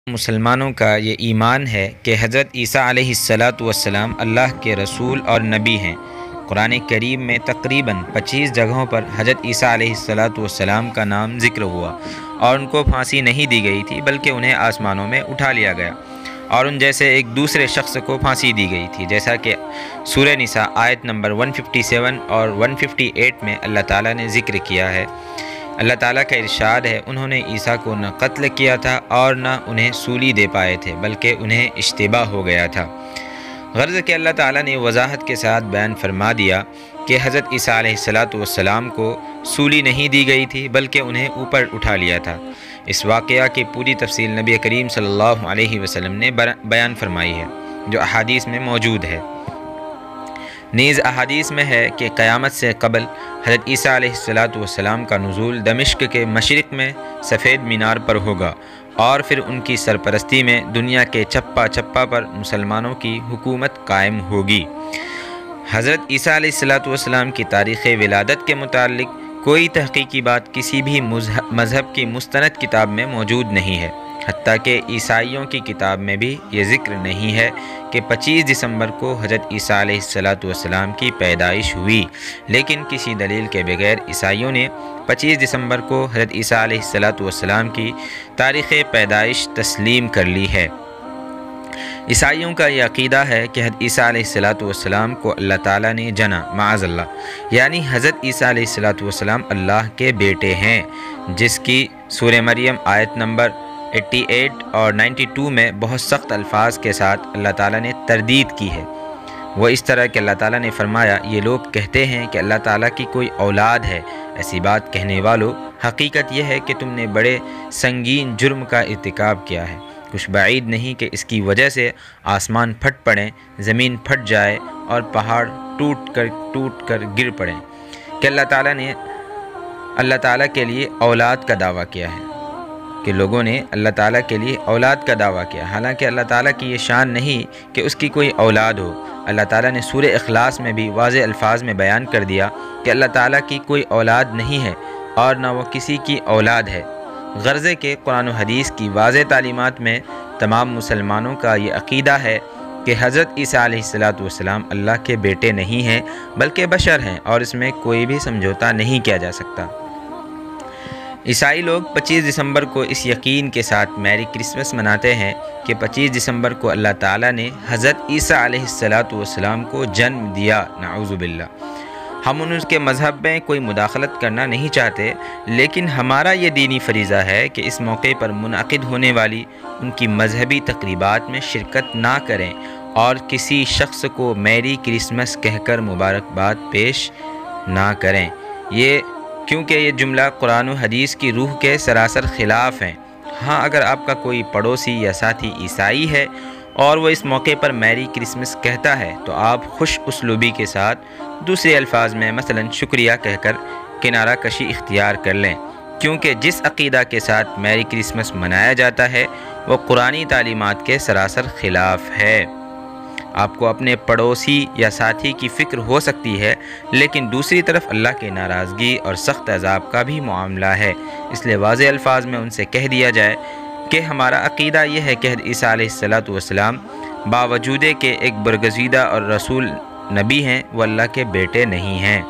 مسلمانوں کا یہ ایمان ہے کہ حضرت عیسیٰ علیہ السلام اللہ کے رسول اور نبی ہیں۔ قرآن کریم میں تقریباً 25 جگہوں پر حضرت عیسیٰ علیہ السلام کا نام ذکر ہوا اور ان کو پھانسی نہیں دی گئی تھی بلکہ انہیں آسمانوں میں اٹھا لیا گیا اور ان جیسے ایک دوسرے شخص کو پھانسی دی گئی تھی، جیسا کہ سورہ نساء آیت نمبر 157 اور 158 میں اللہ تعالیٰ نے ذکر کیا ہے۔ اللہ تعالیٰ کا ارشاد ہے، انہوں نے عیسیٰ کو نہ قتل کیا تھا اور نہ انہیں سولی دے پائے تھے بلکہ انہیں اشتباہ ہو گیا تھا۔ غرض کہ اللہ تعالیٰ نے وضاحت کے ساتھ بیان فرما دیا کہ حضرت عیسیٰ علیہ السلام کو سولی نہیں دی گئی تھی بلکہ انہیں اوپر اٹھا لیا تھا۔ اس واقعہ کی پوری تفصیل نبی کریم صلی اللہ علیہ وسلم نے بیان فرمائی ہے، جو احادیث میں موجود ہے۔ نیز احادیث میں ہے کہ قیامت سے قبل حضرت عیسیٰ علیہ السلام کا نزول دمشق کے مشرق میں سفید مینار پر ہوگا اور پھر ان کی سرپرستی میں دنیا کے چپا چپا پر مسلمانوں کی حکومت قائم ہوگی۔ حضرت عیسیٰ علیہ السلام کی تاریخ ولادت کے متعلق کوئی تحقیقی بات کسی بھی مذہب کی مستند کتاب میں موجود نہیں ہے، حتیٰ کہ عیسائیوں کی کتاب میں بھی یہ ذکر نہیں ہے کہ 25 دسمبر کو حضرت عیسیٰ علیہ السلام کی پیدائش ہوئی، لیکن کسی دلیل کے بغیر عیسائیوں نے 25 دسمبر کو حضرت عیسیٰ علیہ السلام کی تاریخ پیدائش تسلیم کر لی ہے۔ عیسائیوں کا یہ عقیدہ ہے کہ حضرت عیسیٰ علیہ السلام کو اللہ تعالیٰ نے جنا، معاذ اللہ، یعنی حضرت عیسیٰ علیہ السلام اللہ کے بیٹے ہیں، جس کی سورہ مریم آیت نمبر 88 اور 92 میں بہت سخت الفاظ کے ساتھ اللہ تعالیٰ نے تردید کی ہے۔ وہ اس طرح کہ اللہ تعالیٰ نے فرمایا، یہ لوگ کہتے ہیں کہ اللہ تعالیٰ کی کوئی اولاد ہے۔ ایسی بات کہنے والوں، حقیقت یہ ہے کہ تم نے بڑے سنگین جرم کا ارتکاب کیا ہے۔ کچھ بعید نہیں کہ اس کی وجہ سے آسمان پھٹ پڑیں، زمین پھٹ جائے اور پہاڑ ٹوٹ کر گر پڑیں کہ اللہ تعالیٰ نے اللہ تعالیٰ کے لیے اولاد کا دعویٰ کیا ہے، کہ لوگوں نے اللہ تعالیٰ کے لیے اولاد کا دعویٰ کیا، حالانکہ اللہ تعالیٰ کی یہ شان نہیں کہ اس کی کوئی اولاد ہو۔ اللہ تعالیٰ نے سورہ اخلاص میں بھی واضح الفاظ میں بیان کر دیا کہ اللہ تعالیٰ کی کوئی اولاد نہیں ہے اور نہ وہ کسی کی اولاد ہے۔ غرض کہ قرآن و حدیث کی واضح تعلیمات میں تمام مسلمانوں کا یہ عقیدہ ہے کہ حضرت عیسیٰ علیہ السلام اللہ کے بیٹے نہیں ہیں بلکہ بشر ہیں، اور اس میں کوئی بھی سمجھوتا نہیں کیا جا سکتا۔ عیسائی لوگ 25 دسمبر کو اس یقین کے ساتھ میری کرسمس مناتے ہیں کہ 25 دسمبر کو اللہ تعالیٰ نے حضرت عیسیٰ علیہ السلام کو جنم دیا، نعوذ باللہ۔ ہم ان کے مذہب میں کوئی مداخلت کرنا نہیں چاہتے، لیکن ہمارا یہ دینی فریضہ ہے کہ اس موقع پر منعقد ہونے والی ان کی مذہبی تقریبات میں شرکت نہ کریں اور کسی شخص کو میری کرسمس کہہ کر مبارکباد پیش نہ کریں، کیونکہ یہ جملہ قرآن و حدیث کی روح کے سراسر خلاف ہیں۔ ہاں، اگر آپ کا کوئی پڑوسی یا ساتھی عیسائی ہے اور وہ اس موقع پر میری کرسمس کہتا ہے تو آپ خوش اسلوبی کے ساتھ دوسرے الفاظ میں مثلا شکریہ کہہ کر کنارہ کشی اختیار کر لیں، کیونکہ جس عقیدہ کے ساتھ میری کرسمس منایا جاتا ہے وہ قرآنی تعلیمات کے سراسر خلاف ہے۔ آپ کو اپنے پڑوسی یا ساتھی کی فکر ہو سکتی ہے، لیکن دوسری طرف اللہ کی ناراضگی اور سخت عذاب کا بھی معاملہ ہے، اس لیے واضح الفاظ میں ان سے کہہ دیا جائے کہ ہمارا عقیدہ یہ ہے کہ حضرت عیسیٰ علیہ السلام باوجود کہ ایک برگزیدہ اور رسول نبی ہیں، وہ اللہ کے بیٹے نہیں ہیں۔